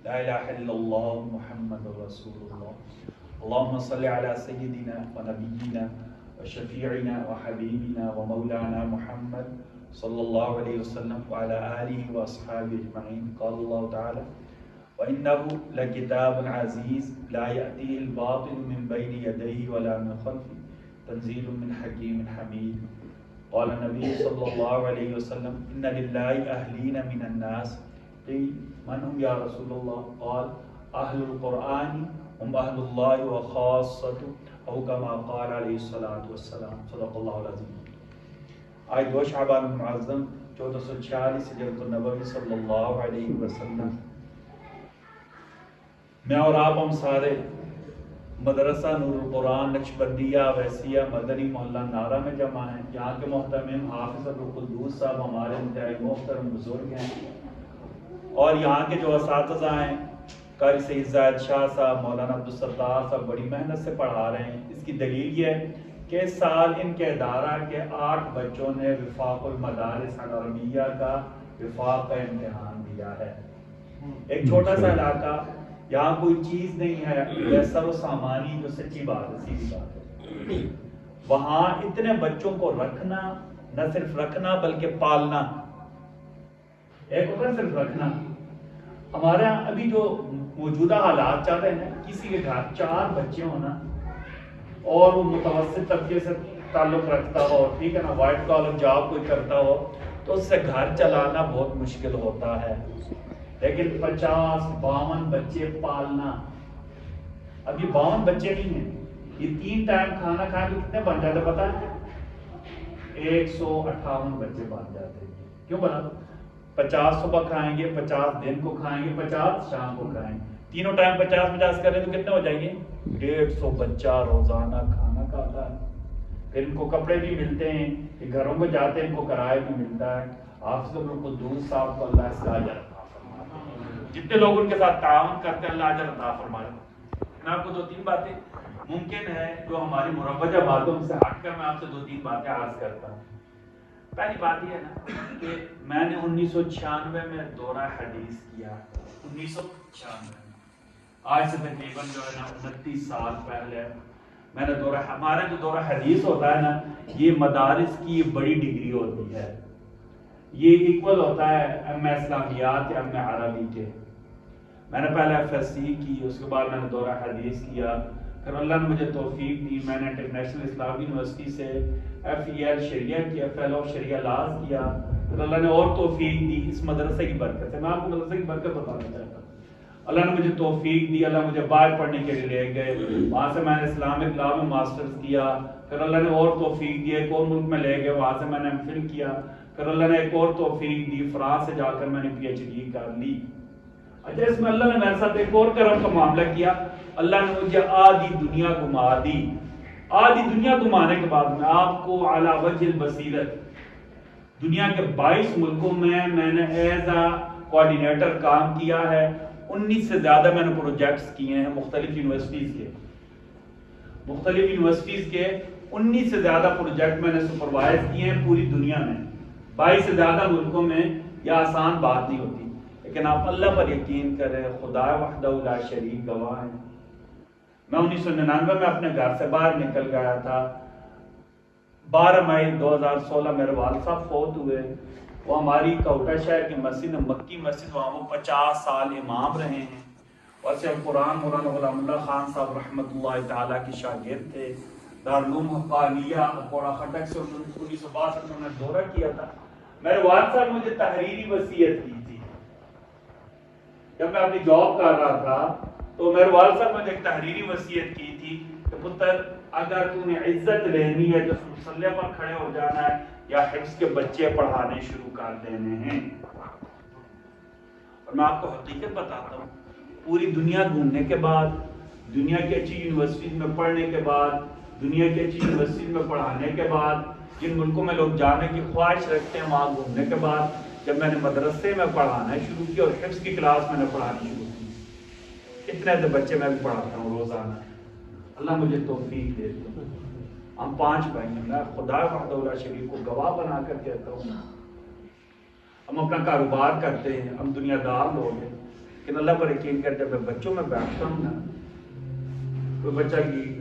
لا الہ الا اللہ محمد رسول اللہ اللہم صلی علی سیدنا و نبینا و شفیعنا و حبیبنا و مولانا محمد صلی اللہ علیہ وسلم وعلى آلہ و اصحابہ اجمعین. قال اللہ تعالی وَإِنَّهُ لَكِتَابٌ عَزِيزٌ لَا يَأْتِيهِ الْبَاطِلُ مِنْ بَيْنِ يَدَيْهِ وَلَا مِنْ خَلْفِهِ تَنزِيلٌ مِنْ حَكِيمٍ حَمِيدٍ. قال النبي صلى الله عليه وسلم إن لله أهلين من الناس. قيل من هم يا رسول الله؟ قال أهل القرآن هم أهل الله وخاصته أو كما قال عليه الصلاة والسلام. صدق الله العظيم. آج 2 شعبان المعظم 1446 ہجرت النبوی صلی اللہ علیہ وسلم. میں اور آپ ہم سارے مدرسہ نور القرآن نقشبندیہ ویسیہ مدنی محلہ نارہ میں جمع ہیں. یہاں کے محترم حافظ عبدالقدوس صاحب ہمارے انتہائی محترم بزرگ ہیں، اور یہاں کے جو اساتذہ ہیں قاری سید زاہد شاہ صاحب، مولانا عبدالستار صاحب بڑی محنت سے پڑھا رہے ہیں. اس کی دلیل یہ ہے کہ اس سال ان کے ادارہ کے 8 بچوں نے وفاق المدارس العربیہ کا وفاق کا امتحان دیا ہے. ایک چھوٹا سا علاقہ، یہاں کوئی چیز نہیں ہے ویسا وہ سامانی، جو سچی بات ہے، سیدھی بات ہے. وہاں اتنے بچوں کو رکھنا، نہ صرف رکھنا بلکہ پالنا. ایک ہوتا ہے صرف رکھنا. ہمارے یہاں ابھی جو موجودہ حالات چل رہے ہیں، کسی کے گھر 4 بچے ہونا اور وہ متوسط طبقے سے تعلق رکھتا ہو، ٹھیک ہے نا، وائٹ کالر جاب کوئی کرتا ہو، تو اس سے گھر چلانا بہت مشکل ہوتا ہے. لیکن 50-52 بچے پالنا، اب یہ 52 بچے نہیں ہیں، یہ 3 ٹائم کھانا کھائیں تو کتنے بن جاتے پتا ہے؟ 158 بچے بن جاتے. کیوں بنا؟ 50 صبح کھائیں گے، 50 دن کو کھائیں گے، 50 شام کو کھائیں گے. تینوں ٹائم 50-50 کریں تو کتنے ہو جائیں گے؟ 150 بچہ روزانہ کھانا کھاتا ہے. پھر ان کو کپڑے بھی ملتے ہیں، گھروں میں جاتے ہیں ان کو کرایہ بھی ملتا ہے. حافظ عبدالقدوس صاحب کو اللہ سے اجر عطا فرمائے. جتنے لوگ ان کے ساتھ تعاون کرتے ہیں اللہ اجر عطا فرمائے. میں آپ کو 2-3 باتیں ممکن ہے جو ہماری مروجہ باتوں سے ہٹ کر میں آپ سے 2-3 باتیں عرض کرتا ہوں. پہلی بات یہ ہے نا کہ میں نے 1996 میں دورہ حدیث کیا. 1996 میں، آج سے تقریباً جو ہے نا 29 سال پہلے میں نے ہمارے جو دورہ حدیث ہوتا ہے نا، یہ مدارس کی بڑی ڈگری ہوتی ہے. یہ ایکول ہوتا ہے ایم اے اسلامیات یا ایم اے عربی کے. میں نے پہلے ایف ایس سی کی، اس کے بعد میں نے دورہ حدیث کیا. پھر اللہ نے مجھے توفیق دی، میں نے انٹرنیشنل اسلامی یونیورسٹی سے ایف ای ایل شریعہ کیا، فیلو آف شریعہ لاز کیا. پھر اللہ نے اور توفیق دی اس مدرسے کی برکت سے. میں آپ کو مدرسے کی برکت بتانا چاہتا ہوں. اللہ نے مجھے توفیق دی، اللہ مجھے باہر پڑھنے کے لیے لے گئے. وہاں سے میں نے اسلامک لا میں ماسٹرز کیا. پھر اللہ نے اور توفیق دی، ایک اور ملک میں لے گئے، وہاں سے میں نے ایم فل کیا. پھر اللہ نے ایک اور توفیق دی، فرانس سے جا کر میں نے پی ایچ ڈی کر لی. اچھا، اس میں اللہ نے میرے ساتھ ایک اور کرم کا معاملہ کیا. اللہ نے مجھے آدھی دنیا گھما دی. آدھی دنیا گھمانے کے بعد میں آپ کو علی وجہ البصیرت دنیا کے 22 ملکوں میں نے ایز اے کوآرڈینیٹر کام کیا ہے. 19 سے زیادہ میں نے پروجیکٹس کیے ہیں مختلف یونیورسٹیز کے 19 سے زیادہ پروجیکٹ میں نے سپروائز کیے ہیں پوری دنیا میں. 22 سے زیادہ ملکوں میں یہ آسان بات نہیں ہوتی، لیکن آپ اللہ پر یقین کریں، خدا وحدہ لا شریک گواہ ہیں. میں 1999 میں اپنے گھر سے باہر نکل گیا تھا. 12 مئی 2016 میرے والد صاحب فوت ہوئے. وہ ہماری کوٹا شہر کی مسجد مکی مسجد، وہاں وہ 50 سال امام رہے ہیں. ویسے قرآن مولانا غلام اللہ خان صاحب رحمۃ اللہ تعالیٰ کی شاگرد تھے. دارالعلوم حقانیہ کوڑا خٹک سے 1962 میں نے دورہ کیا تھا. میرے والد صاحب نے مجھے تحریری وصیت کی تھی. جب میں اپنی جاب کر رہا تھا تو میرے والد صاحب نے مجھے ایک تحریری وصیت کی تھی کہ پتر، اگر تو نے عزت لینی ہے تو مصلی پر کھڑے ہو جانا ہے یا حفظ کے بچے پڑھانے شروع کر دینے ہیں. اور میں آپ کو حقیقت بتاتا ہوں، پوری دنیا گھومنے کے بعد، دنیا کی اچھی یونیورسٹیز میں پڑھنے کے بعد، دنیا کی اچھی یونیورسٹیز میں پڑھانے کے بعد، جن ملکوں میں لوگ جانے کی خواہش رکھتے ہیں وہاں گھومنے کے بعد، جب میں نے مدرسے میں پڑھانا شروع کیا اور حفظ کی کلاس میں نے پڑھانی شروع کی، اتنے سے بچے میں بھی پڑھاتا ہوں روزانہ. اللہ مجھے توفیق دے دے. ہم 5 بھائی ہیں، میں خدا وحدہ لا شریک کو گواہ بنا کر کہتا ہوں. ہم اپنا کاروبار کرتے ہیں، ہم دنیا دار لوگ ہیں. لیکن اللہ پر یقین کر جب میں بچوں میں بیٹھتا ہوں نا، کوئی بچہ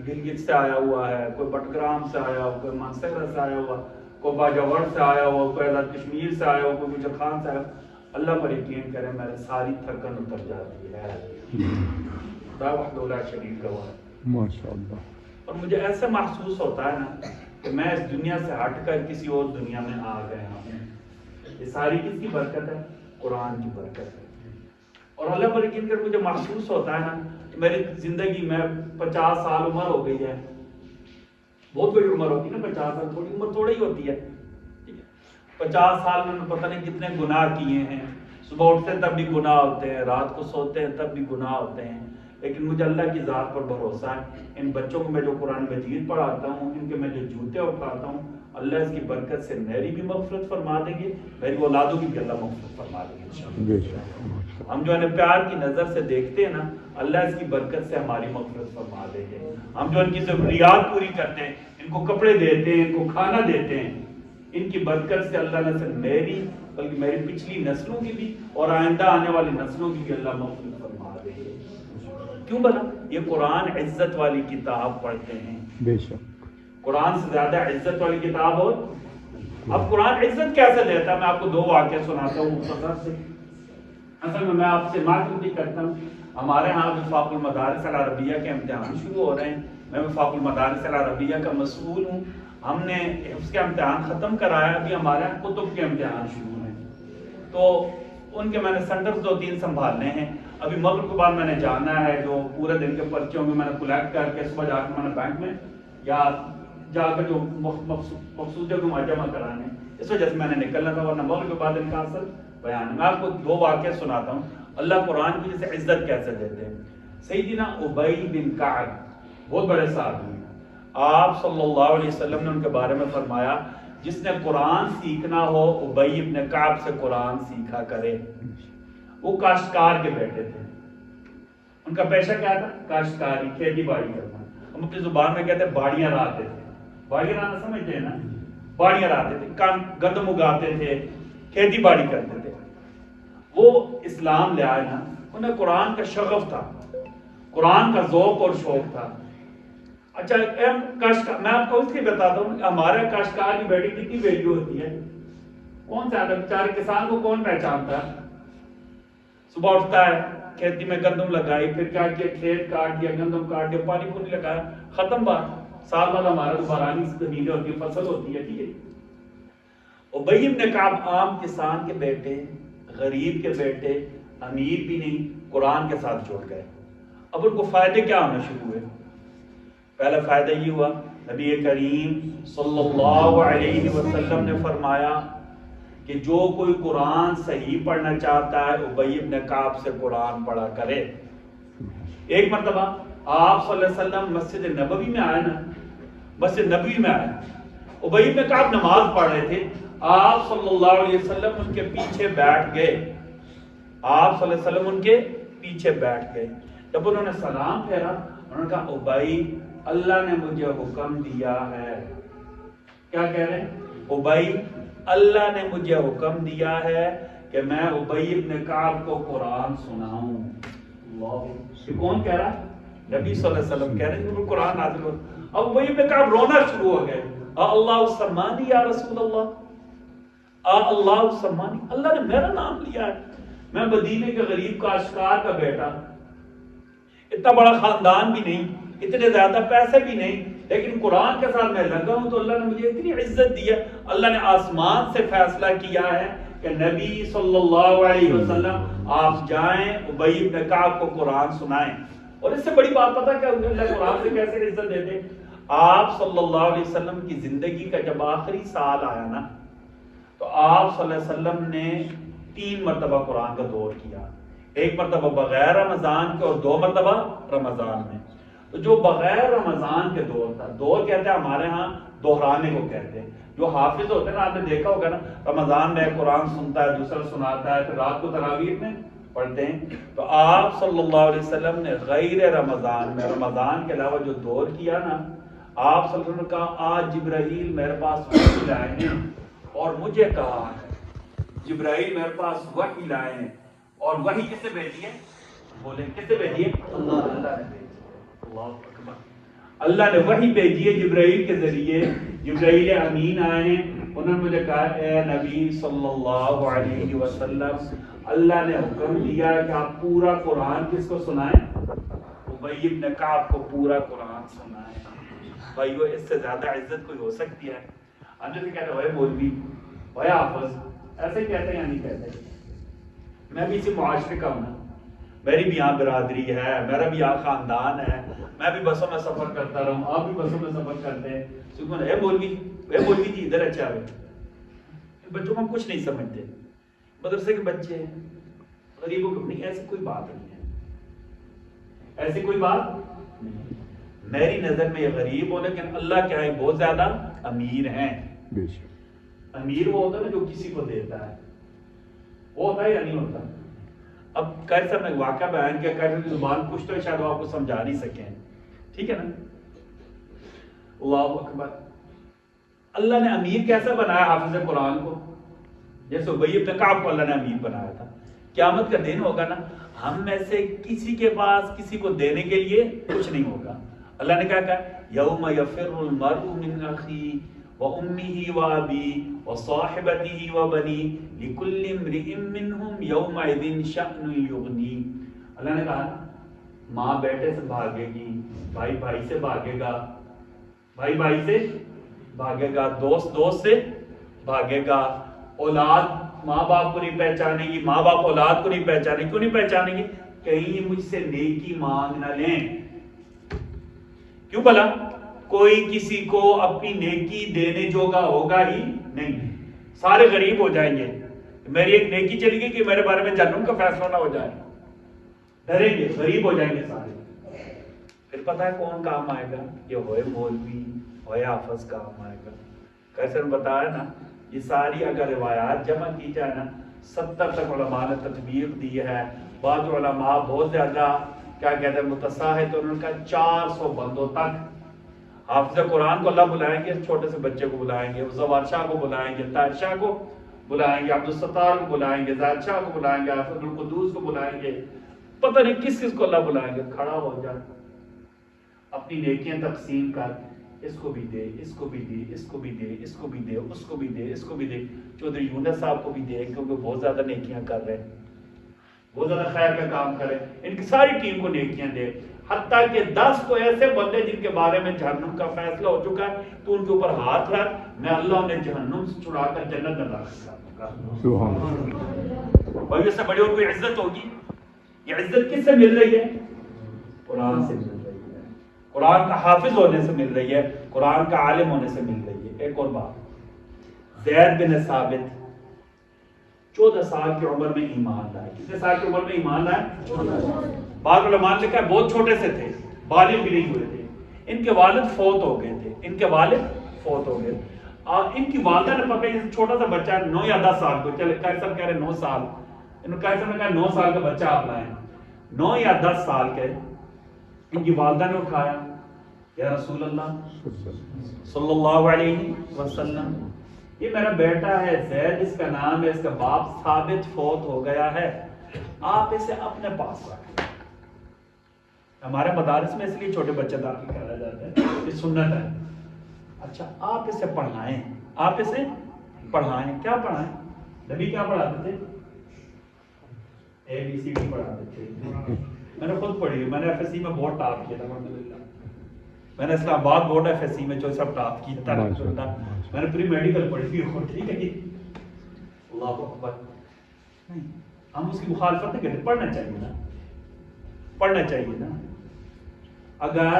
گلگت سے آیا ہوا ہے، کوئی بٹگرام سے آیا ہوا، کوئی مانسہرہ سے آیا ہوا، کوئی باجاور سے آیا ہوا، کوئی آزاد کشمیر سے آیا ہوا، کوئی گجر خان سے آیا ہوا، اللہ پر یقین کرے میرے ساری تھکن اتر جاتی ہے. خدا وحدہ لا شریک گواہ ہے. ماشاءاللہ. اور مجھے ایسا محسوس ہوتا ہے نا کہ میں اس دنیا سے ہٹ کر کسی اور دنیا میں آ گیا ہوں. یہ ساری کس کی برکت ہے؟ قرآن کی برکت ہے. اور اللہ پر یقین کر مجھے محسوس ہوتا ہے نا کہ میری زندگی میں 50 سال عمر ہو گئی ہے. بہت بڑی عمر ہوتی ہے نا 50 سال، تھوڑی عمر تھوڑی ہی ہوتی ہے. 50 سال میں پتہ نہیں کتنے گناہ کیے ہیں. صبح اٹھتے ہیں تب بھی گناہ ہوتے ہیں، رات کو سوتے ہیں تب بھی گناہ ہوتے ہیں. لیکن مجھے اللہ کی ذات پر بھروسہ ہے. ان بچوں کو میں جو قرآن مجید پڑھاتا ہوں، ان کے میں جو جوتے اٹھاتا ہوں، اللہ اس کی برکت سے میری بھی مغفرت فرما دیں گے، میری اولادوں کی بھی اللہ مغفرت فرما دیں گے انشاءاللہ. ہم جو انہیں پیار کی نظر سے دیکھتے ہیں نا، اللہ اس کی برکت سے ہماری مغفرت فرما دیں گے. ہم جو ان کی ضروریات پوری کرتے ہیں، ان کو کپڑے دیتے ہیں، ان کو کھانا دیتے ہیں، ان کی برکت سے اللہ نہ صرف میری بلکہ میری پچھلی نسلوں کی بھی اور آئندہ آنے والی نسلوں کی بھی اللہ مغفرت فرما دیں گے. کیوں بنا؟ یہ قرآن عزت والی کتاب پڑھتے ہیں. بے شک قرآن سے زیادہ عزت والی کتاب ہو. اب قرآن عزت کیسے دیتا ہے؟ میں آپ کو 2 واقعہ سناتا ہوں مختصر سے. اصل میں آپ سے معذرت بھی کرتا ہوں، ہمارے ہاں وفاق المدارس العربیہ کے امتحان شروع ہو رہے ہیں. میں وفاق المدارس العربیہ کا مسئول ہوں. ہم نے حفظ کا امتحان ختم کرایا، ابھی ہمارے یہاں کتب کے امتحان شروع ہیں. تو ان کے میں نے سینٹرز 2-3 سنبھالنے ہیں. ابھی مغرب کے بعد میں نے جانا ہے، جو پورے دن کے پرچوں میں نے کلیکٹ کر کے صبح جا کے میں نے بینک میں یا جا کر جو مخصوص جگہ جمع کرانے، اس وجہ سے میں نے نکلنا تھا، ورنہ مغرب کے بعد ان کا اصل بیان ہے. میں آپ کو 2 واقعے سناتا ہوں اللہ قرآن کی جیسے عزت کیسے دیتے ہیں. سیدنا ابی بن کعب بہت بڑے صحابی ہیں. آپ صلی اللہ علیہ وسلم نے ان کے بارے میں فرمایا جس نے قرآن سیکھنا ہو ابی بن کعب سے قرآن سیکھا کرے. وہ کاشتکار کے بیٹے تھے. ان کا پیشہ کیا تھا؟ کاشتکاری، کھیتی باڑی کرنا. ہم اپنی زبان میں کہتے ہیں باڑیاں راتے تھے. باڑیاں رانا سمجھتے ہیں نا؟ باڑیاں راتے تھے، گندم اگاتے تھے، کھیتی باڑی کرتے تھے. وہ اسلام لے آئے نا، انہیں قرآن کا شغف تھا، قرآن کا ذوق اور شوق تھا. اچھا میں آپ کو اس لیے بتاتا ہوں کہ ہمارے کاشتکار کی بیٹی کتنی ویلیو ہوتی ہے. کون سا بیچارے کسان کو کون پہچانتا ہے؟ صبح اٹھتا ہے، کھیتی میں گندم لگائی، پھر کیا کیا، کھیت کاٹ دیا، گندم کاٹ دیا، پانی پونی لگایا، ختم بات. سال بعد ہمارا تو بارانی زمینیں ہوتی ہے، فصل ہوتی ہے. ٹھیک ہے. ابی بن کعب عام کسان کے بیٹے، غریب کے بیٹے، امیر بھی نہیں، قرآن کے ساتھ جڑ گئے. اب ان کو فائدے کیا ہونا شروع ہوئے؟ پہلا فائدہ یہ ہوا، نبی کریم صلی اللہ علیہ وسلم نے فرمایا کہ جو کوئی قرآن صحیح پڑھنا چاہتا ہے ابی بن کعب سے قرآن پڑھا کرے. ایک مرتبہ آپ صلی اللہ علیہ وسلم مسجد نبوی میں آئے نا، مسجد نبوی میں آئے، ابی بن کعب نماز پڑھ رہے تھے. آپ صلی اللہ علیہ وسلم ان کے پیچھے بیٹھ گئے. آپ صلی اللہ علیہ وسلم ان کے پیچھے بیٹھ گئے. جب انہوں نے سلام پھیرا، انہوں نے کہا ابی اللہ نے مجھے حکم دیا ہے. کیا کہہ رہے ہیں؟ ابی اللہ نے مجھے حکم دیا ہے کہ میں ابی بن کعب کو قرآن سناؤں. اللہ، یہ کون کہہ رہا ہے؟ نبی صلی اللہ علیہ وسلم کہہ رہے ہیں قرآن نازل ہو. اب ابی بن کعب رونا شروع ہو گئے. اللہ سمانی یا رسول اللہ، اللہ سمانی، اللہ نے میرا نام لیا ہے. میں مدینے کے غریب کاشتکار کا بیٹا، اتنا بڑا خاندان بھی نہیں، اتنے زیادہ پیسے بھی نہیں، لیکن قرآن کے ساتھ میں لگا ہوں تو اللہ نے مجھے اتنی عزت دی ہے. اللہ نے آسمان سے فیصلہ کیا ہے کہ نبی صلی اللہ علیہ وسلم آپ جائیں ابی بن کعب کو قرآن سنائیں. اور اس سے بڑی بات پتہ کیا ہوئی؟ اللہ قرآن سے کیسے عزت دیتے. آپ صلی اللہ علیہ وسلم کی زندگی کا جب آخری سال آیا نا، تو آپ صلی اللہ علیہ وسلم نے 3 مرتبہ قرآن کا دور کیا. ایک مرتبہ بغیر رمضان کے اور 2 مرتبہ رمضان میں. تو جو بغیر رمضان کے دور تھا، دور کہتے ہیں ہمارے ہاں دہرانے کو کہتے ہیں. جو حافظ ہوتے ہیں نا، آپ نے دیکھا ہوگا نا، رمضان میں قرآن سنتا ہے، دوسرا سناتا ہے، پھر رات کو تراویح میں پڑھتے ہیں. تو آپ صلی اللہ علیہ وسلم نے غیر رمضان میں، رمضان کے علاوہ جو دور کیا نا، آپ صلی اللہ علیہ وسلم نے کہا آج جبرائیل میرے پاس وحی لائے ہیں اور مجھے کہا ہے، جبرائیل میرے پاس وحی لائے ہیں اور وحی کس نے بھیجی ہے؟ بولیں کس نے بھیجی ہے؟ اللہ نے بھیجی ہے۔ اللہ اکبر، اللہ نے وحی بھیجی ہے جبرائیل کے ذریعے۔ جبرائیل امین آئے ہیں، انہوں نے مجھے کہا اے نبی صلی اللہ علیہ وسلم، اللہ نے حکم دیا کہ آپ پورا قرآن کس کو سنائیں؟ ابی بن کعب کو پورا قرآن سنائیں۔ بھائی وہ اس سے زیادہ عزت کوئی ہو سکتی ہے؟ ہم جیسے کہتے ہیں اوے مولوی، اوے حافظ، ایسے کہتے ہیں یا نہیں کہتے؟ میں بھی اسی معاشرے کا ہوں نا، میری بھی یہاں برادری ہے، میرا بھی یہاں خاندان ہے، میں بھی بسوں میں سفر کرتا رہا ہوں، آپ بھی بسوں میں سفر کرتے ہیں، سکون اے مولوی جی ادھر اچھا ہوئے۔ بچوں کو ہم کچھ نہیں سمجھتے، مدرسے کے بچے ہیں، غریبوں کو نہیں، ایسی کوئی بات نہیں ہے، ایسی کوئی بات نہیں۔ میری نظر میں یہ غریب ہو، لیکن اللہ کیا ہے بہت زیادہ امیر ہیں۔ امیر وہ ہوتا ہے نا جو کسی کو دیتا ہے، وہ ہوتا ہے یا نہیں ہوتا؟ اب قاری صاحب نے واقعہ بیان کیا، قاری صاحب کی زبان کچھ تو شاید وہ آپ کو سمجھا نہیں سکیں، ٹھیک ہے نا؟ اللہ اکبر، اللہ نے امیر کیسا بنایا حافظ قرآن کو؟ جیسے ابی بن کعب کو اللہ نے امیر بنایا تھا۔ قیامت کا دن ہوگا نا، ہم میں سے کسی کے پاس کسی کو دینے کے لیے کچھ نہیں ہوگا۔ اللہ نے کیا کہا؟ یوم یفر المرء من اخیہ وامہ وابیہ وصاحبتہ وبنیہ لکل امرئ منہم یومئذ شأن یغنیہ۔ اللہ نے کہا ماں بیٹے سے بھاگے گی، بھائی بھائی سے بھاگے گا، بھائی بھائی سے بھاگے گا، دوست دوست سے بھاگے گا، اولاد ماں باپ کو نہیں پہچانے گی، ماں باپ اولاد کو نہیں پہچانے گی۔ کیوں نہیں پہچانے گی؟ کہیں مجھ سے نیکی مانگ نہ لیں۔ کیوں بھلا؟ کوئی کسی کو اپنی نیکی دینے جوگا ہوگا ہی نہیں، سارے غریب ہو جائیں گے۔ میری ایک نیکی چلی گئی کہ میرے بارے میں جہنم کا فیصلہ نہ ہو جائے، ڈریں گے، غریب ہو جائیں گے سارے۔ پھر پتہ ہے کون کام آئے گا؟ یہ ہوئے مولوی، ہوئے حافظ کام آئے گا۔ کیسے بتایا نا، یہ ساری اگر روایات جمع کی جائے نا، 70 تک علماء نے تطبیق دی ہے۔ بعض علماء بہت زیادہ کیا کہتے ہیں متساہل، تو انہوں نے کہا 400 بندوں تک حافظ قرآن کو اللہ بلائیں گے، چھوٹے سے بچے کو بلائیں گے، زوار شاہ کو بلائیں گے، طاہر شاہ کو بلائیں گے، عبدالستار کو بلائیں گے، زاہد شاہ کو بلائیں گے، حافظ القدوس کو بلائیں گے، پتہ نہیں کس کس کو اللہ بلائیں گے۔ کھڑا ہو جائے، اپنی نیکیاں تقسیم کر، اس کو بھی دے، اس کو بھی دے، اس کو بھی دے، اس کو بھی دے، اس کو بھی دے، اس کو بھی دے، چودھری یونس صاحب کو بھی دے، کیونکہ بہت زیادہ نیکیاں کر رہے ہیں، بہت زیادہ خیر کا کام کرے، ان کی ساری ٹیم کو نیکیاں دے، حتیٰ کہ 10 تو ایسے بندے جن کے بارے میں جہنم کا فیصلہ ہو چکا ہے، تو ان کے اوپر ہاتھ رکھ، میں اللہ انہیں جہنم سے چھڑا کر جنت میں داخل کروں گا۔ بھائی اس سے بڑی اور کوئی عزت ہوگی؟ یہ عزت کس سے مل رہی ہے؟ قرآن سے مل رہی ہے، قرآن کا حافظ ہونے سے مل رہی ہے، قرآن کا عالم ہونے سے مل رہی ہے۔ ایک اور بات، زید بن ثابت 14 سال کی عمر میں ایمان لائے۔ کتنے سال کی عمر میں ایمان لائے؟ 14۔ بعض علماء نے کہا بہت چھوٹے سے تھے، بالغ بھی نہیں ہوئے تھے، ان کے والد فوت ہو گئے تھے، ان کے والد فوت ہو گئے، اور ان کی والدہ نے پکڑا، چھوٹا سا بچہ 9 یا 10 سال کو، چلے قاری صاحب کہہ رہے 9 سال، انہوں قاری صاحب نے کہا 9 سال کا بچہ آپ لائیں، 9 یا 10 سال کے، ان کی والدہ نے اٹھایا، یا رسول اللہ صلی اللہ علیہ وسلم، یہ میرا بیٹا ہے زید، اس کا نام ہے، اس کا باپ ثابت فوت ہو گیا ہے، آپ اسے اپنے پاس رکھیں۔ ہمارے مدارس میں اس لیے چھوٹے بچے داخل کرایا جاتا ہے، یہ سنت ہے۔ اچھا آپ اسے پڑھائیں، آپ اسے پڑھائیں، کیا پڑھائیں؟ نبی کیا پڑھاتے تھے؟ ABCD پڑھاتے تھے، میں نے خود پڑھی، میں نے FSC میں بہت ٹاپ کیا تھا، الحمدللہ میں نے اسلام آباد بورڈ FSC میں جو سب ٹاپ کی تھا، میں نے پری میڈیکل پڑھی تھی، ٹھیک ہے جی، اللہ اکبر۔ نہیں ہم اس کی مخالفت نہیں کرتے، پڑھنا چاہیے نا، پڑھنا چاہیے نا۔ اگر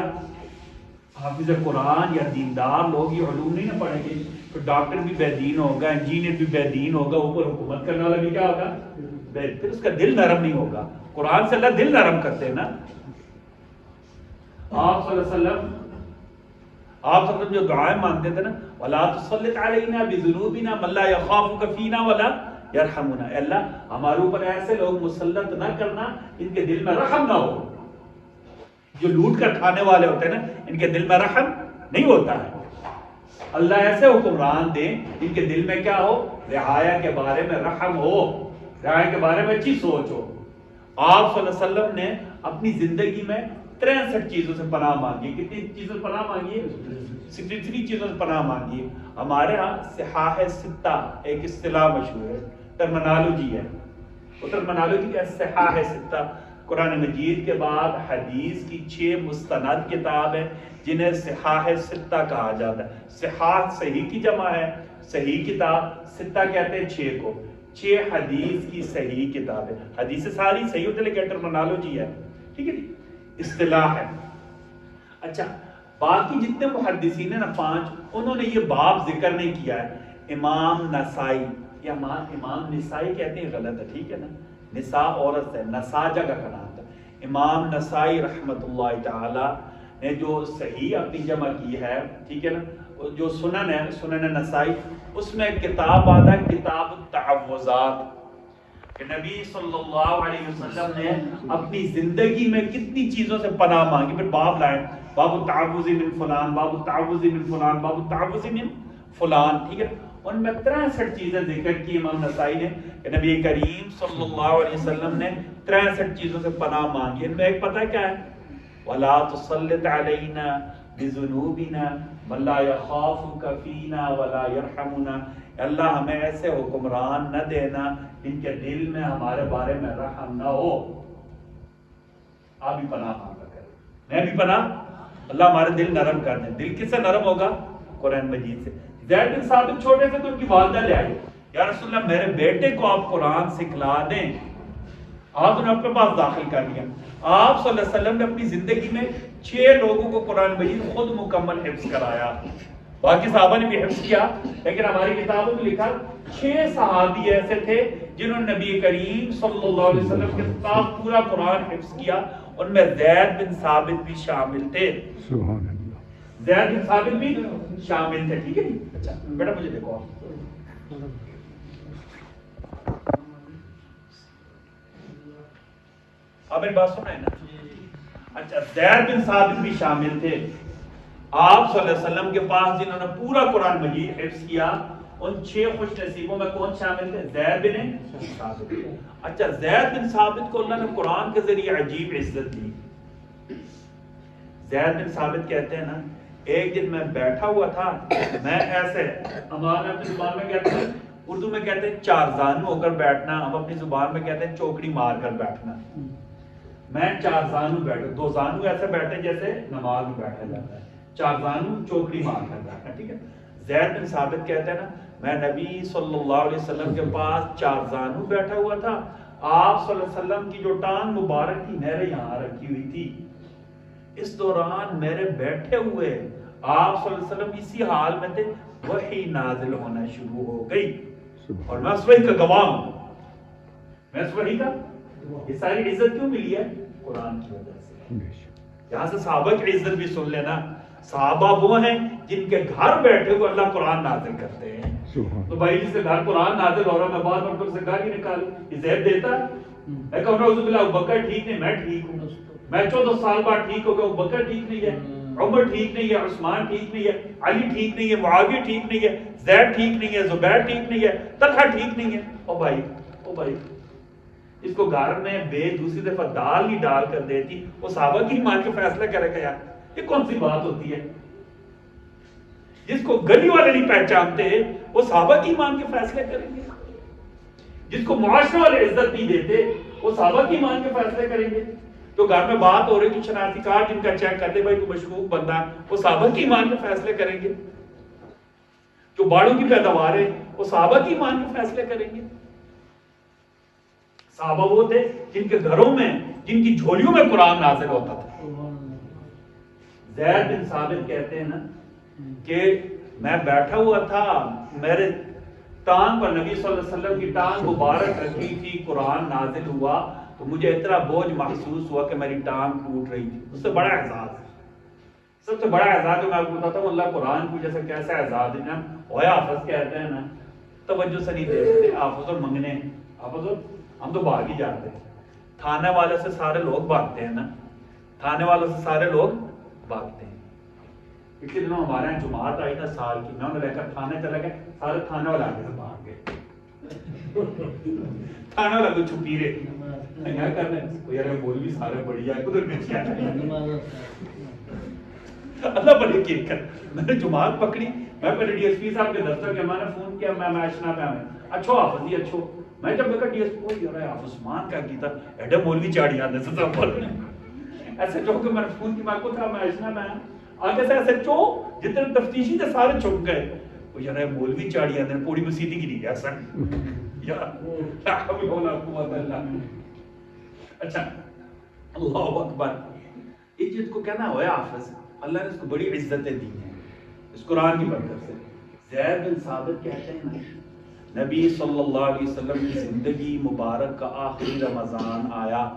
حافظ قرآن یا دیندار لوگ یہ علوم نہیں نہ پڑھیں گے تو ڈاکٹر بھی بے دین ہوگا، انجینئر بھی بے دین ہوگا، اوپر حکومت کرنے والا بھی کیا ہوگا؟ پھر اس کا دل نرم نہیں ہوگا۔ قرآن سے اللہ دل نرم کرتے ہیں نا۔ آپ صلی اللہ علیہ وسلم جو دعائیں مانگتے تھے نا، وَلَا تُسَلِّطْ عَلَيْنَا بِذُنُوبِنَا مَن لَّا يَخَافُكَ فِينَا وَلَا يَرْحَمُنَا، اے اللہ ہمارے اوپر ایسے لوگ مسلط نہ کرنا ان کے دل میں رحم نہ ہو۔ جو لوٹ کر کھانے والے ہوتے ہیں نا، ان کے دل میں رحم نہیں ہوتا ہے۔ اللہ ایسے حکمران دیں ان کے دل میں کیا ہو؟ رعایا کے بارے میں رحم ہو، رعایا کے بارے میں اچھی سوچ ہو۔ آپ صلی اللہ علیہ وسلم نے اپنی زندگی میں 63 چیزوں سے پناہ مانگی. کتنی چیزوں سے پناہ مانگی؟ 63 چیزوں سے پناہ مانگی. ہمارے ہاں صحاح ستہ ایک اصطلاح مشہور ہے، ٹرمنالوجی ہے. وہ ٹرمنالوجی کا صحاح ستہ، قرآن مجید کے بعد حدیث کی 6 مستند کتاب ہیں جنہیں صحاح ستہ کہا جاتا ہے. صحاح صحیح کی جمع ہے، صحیح کتاب، ستہ کہتے ہیں 6 کو. 6 حدیث کی صحیح کتاب ہے. حدیث ساری صحیح ہوتے لیکن ٹرمنالوجی ہے. ٹھیک ہے جی، اصطلاح ہے. اچھا، باقی جتنے محدثین ہیں نا 5، انہوں نے یہ باب ذکر نہیں کیا ہے. امام نسائی یا امام نسائی کہتے ہیں، غلط ہے. ٹھیک ہے نا، نساء عورت ہے، نسا جگہ کا نام تھا. امام نسائی رحمت اللہ تعالی نے جو صحیح اپنی جمع کی ہے، ٹھیک ہے نا، جو سنن ہے، سنن نسائی، اس میں کتاب آتا ہے کتاب التعوذات، کہ نبی صلی اللہ علیہ وسلم نے اپنی زندگی میں کتنی چیزوں سے پناہ مانگی. پھر باب لائے، باب التعوذ من فلان، باب التعوذ من فلان، باب التعوذ من فلان. ٹھیک ہے، ان میں 63 چیزیں ذکر کی امام نسائی نے کہ نبی کریم صلی اللہ علیہ وسلم نے 63 چیزوں سے پناہ مانگی. ان میں ایک پتہ کیا ہے؟ وَلَا تُسَلِّطْ عَلَيْنَا بِذُنُوبِنَا مَن لَا يَخَافُكَ فِينَا وَلَا يَرْحَمُنَا. اللہ ہمیں ایسے حکمران نہ دینا جن کے دل میں ہمارے بارے میں رحم نہ ہو. آپ بھی پناہ مانگا کریں، میں بھی پناہ. اللہ ہمارے دل نرم کر دیں. دل کس سے نرم ہوگا؟ قرآن مجید سے. زید بن ثابت چھوٹے سے تو ان کی والدہ لے آئی، یا رسول اللہ میرے بیٹے کو آپ قرآن سکھلا دیں. آپ نے اپنے پاس داخل کر لیا. آپ صلی اللہ علیہ وسلم نے اپنی زندگی میں 6 لوگوں کو قرآن مجید خود مکمل حفظ کرایا. باقی صحابہ نے بھی حفظ کیا، لیکن ہماری کتابوں میں لکھا 6 صحابی ایسے تھے جنہوں نے نبی کریم صلی اللہ علیہ وسلم کے ساتھ پورا قرآن حفظ کیا. ان میں زید بن ثابت بھی شامل تھے. سبحان اللہ. زید بن ثابت بھی شامل تھے. ٹھیک ہے جی. اچھا بیٹا مجھے دیکھو، آپ میری بات سنیں نا. اچھا، زید بن ثابت بھی شامل تھے آپ صلی اللہ علیہ وسلم کے پاس جنہوں نے پورا قرآن مجید حفظ کیا. ان 6 خوش نصیبوں میں کون شامل تھے؟ زید بن ثابت. اچھا، زید بن ثابت کو اللہ نے قرآن کے ذریعے عجیب عزت دی. زید بن ثابت کہتے ہیں نا، ایک دن میں بیٹھا ہوا تھا، میں ایسے، ہمارے اپنی زبان میں کہتے ہیں، اردو میں کہتے ہیں 4 زانو ہو کر بیٹھنا، ہم اپنی زبان میں کہتے ہیں چوکڑی مار کر بیٹھنا. میں 4 زانو بیٹھا، 2 زانو ایسے بیٹھے جیسے نماز میں بیٹھا جاتا ہے، 4 زانو چوکڑی مار کر بیٹھنا. ٹھیک ہے. زید بن ثابت کہتے ہیں نا، میں نبی صلی اللہ علیہ وسلم کے پاس 4 زانو بیٹھا ہوا تھا. آپ صلی اللہ علیہ وسلم کی جو ٹانگ مبارک تھی میرے یہاں رکھی ہوئی تھی. اس دوران میرے بیٹھے ہوئے آپ صلی اللہ علیہ وسلم اسی حال میں تھے، وحی نازل ہونا شروع ہو گئی اور میں اس وحی کا گواہ ہوں. میں اس وحی کا، یہ ساری عزت کیوں ملی ہے؟ قرآن کی وجہ سے. یہاں سے صحابہ کی عزت بھی سن لینا. صحابہ وہ ہیں جن کے گھر بیٹھے ہوئے اللہ قرآن نازل کرتے ہیں. تو بھائی جس کے گھر قرآن نازل ہو رہا ہے، میں بعد میں سے گالی نکالوں، یہ زید دیتا ہے؟ میں کہوں نعوذ باللہ بکر ٹھیک نہیں، میں ٹھیک ہوں. میں 14 سال بعد ٹھیک ہو گیا، وہ بکر ٹھیک نہیں ہے، عمر ٹھیک نہیں ہے، عثمان ٹھیک نہیں ہے، علی ٹھیک نہیں ہے، معاویہ ٹھیک نہیں ہے، زید ٹھیک نہیں ہے، زبیر ٹھیک نہیں ہے، طلحہ ٹھیک نہیں ہے. او بھائی اس کو گھر میں بے دوسری دفعہ دال ہی ڈال کر دیتی، وہ صحابہ کی مان کے فیصلہ کرے گا. یار یہ کون سی بات ہوتی ہے؟ جس کو گلی والے نہیں پہچانتے وہ صحابہ کی مان کے فیصلے کریں گے. جس کو معاشرے والے عزت نہیں دیتے وہ صحابہ کی مان کے فیصلے کریں گے. تو گھر میں بات ہو رہی کہ شناختی کارڈ جن کا چیک کر دے بھائی تو مشکوک بندہ ہے، وہ صحابہ کی مان کے فیصلے کریں گے. جو باڑوں کی پیداوار ہے وہ صحابہ کی مان کے فیصلے کریں گے. صحابہ وہ تھے جن کے گھروں میں، جن کی جھولیوں میں قرآن نازل ہوتا تھا. زید بن ثابت کہتے ہیں نا کہ میں بیٹھا ہوا تھا، میرے ٹانگ پر نبی صلی اللہ علیہ وسلم کی ٹانگ مبارک رکھی تھی، قرآن نازل ہوا تو مجھے اتنا بوجھ محسوس ہوا کہ میری ٹانگ ٹوٹ رہی تھی. اس سے بڑا اعزاز ہے، سب سے بڑا اعزاز جو میں آپ کو بتاتا ہوں، اللہ قرآن کو جیسے کیسا اعزاز ہے. ہویا حافظ کہتے ہیں نا، توجہ سے نہیں دیکھتے حافظ اور منگنے، حافظ اور ہم تو بھاگ ہی جاتے ہیں. تھانے والے سے سارے لوگ بھاگتے ہیں نا، تھانے والوں سے سارے لوگ بھاگتے ہیں. پچھلے دنوں ہمارے یہاں جماعت آئی تھا سال کی، میں انہیں لے کر تھانے چلے گئے، سارے تھانے والے آگے سے بھاگ گئے. تھانے والے کو چھپی رہے. کیا کرنا ہے یار مولوی سارے بڑھیا ہے ادھر بیچ کیا اللہ بڑے کی کر میں نے جماعت پکڑی میں پہلے ڈی ایس پی صاحب کے دفتر کے میں نے فون کیا میں اشنا پہ میں اچھو حافظ جی اچھو میں جب دیکھا ڈی ایس پی یار حافظ عثمان کا کیتا ایڈا مولوی چاڑی آتے سے سب بول ایسے جو کہ میں نے فون کی میں کو تھا میں اشنا میں آگے سے ایسے چو جتنے تفتیشی تھے سارے چھپ گئے وہ یار مولوی چاڑی آتے ہیں پوری مسیدی کی نہیں گیا سر یار اچھا اللہ اکبر اس چیز کو کہنا ہوا ہے حافظ اللہ نے اس کو بڑی عزتیں دی ہیں اس قرآن کی برکت سے زید بن ثابت کہتے ہیں نبی صلی اللہ علیہ وسلم کی زندگی مبارک کا آخری رمضان آیا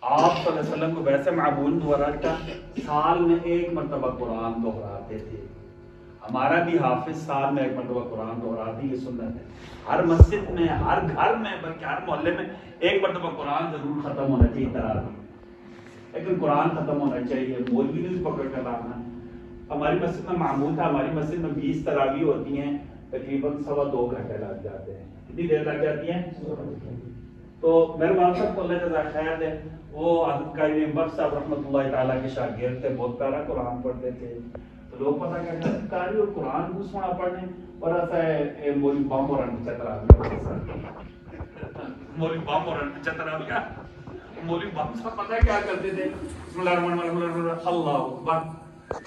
آپ صلی اللہ علیہ وسلم کو ویسے معمول تھا سال میں ایک مرتبہ قرآن دہراتے تھے ہمارا بھی حافظ سال میں ایک مرتبہ قرآن دہراتی یہ سنت ہے ہر مسجد میں ہر گھر میں بلکہ ہر محلے میں ایک مرتبہ قرآن ضرور ختم ہونا چاہیے تراویح لیکن قرآن ختم ہونا چاہیے مولوی نے بھی پکڑ کر لانا ہماری مسجد میں معمول تھا ہماری مسجد میں 20 تراویح ہوتی ہیں تقریباً 2.25 گھنٹے لگ جاتے ہیں کتنی دیر لگ جاتی ہیں تو میرے مام صاحب کو اللہ جزا خیر دے وہ حضرت قاری بخش صاحب رحمۃ اللہ تعالیٰ کے شاگرد تھے بہت پیارا قرآن پڑھتے تھے تو لوگ پتہ کہتے ہیں قاری اور قرآن کو سنا پڑھنے اور ایسا ہے مولوی بام اور انچہ تراویح مولوی بام اور انچہ تراویح مولوی بام صاحب پتہ کیا کرتے تھے بسم اللہ الرحمن الرحیم اللہ اکبر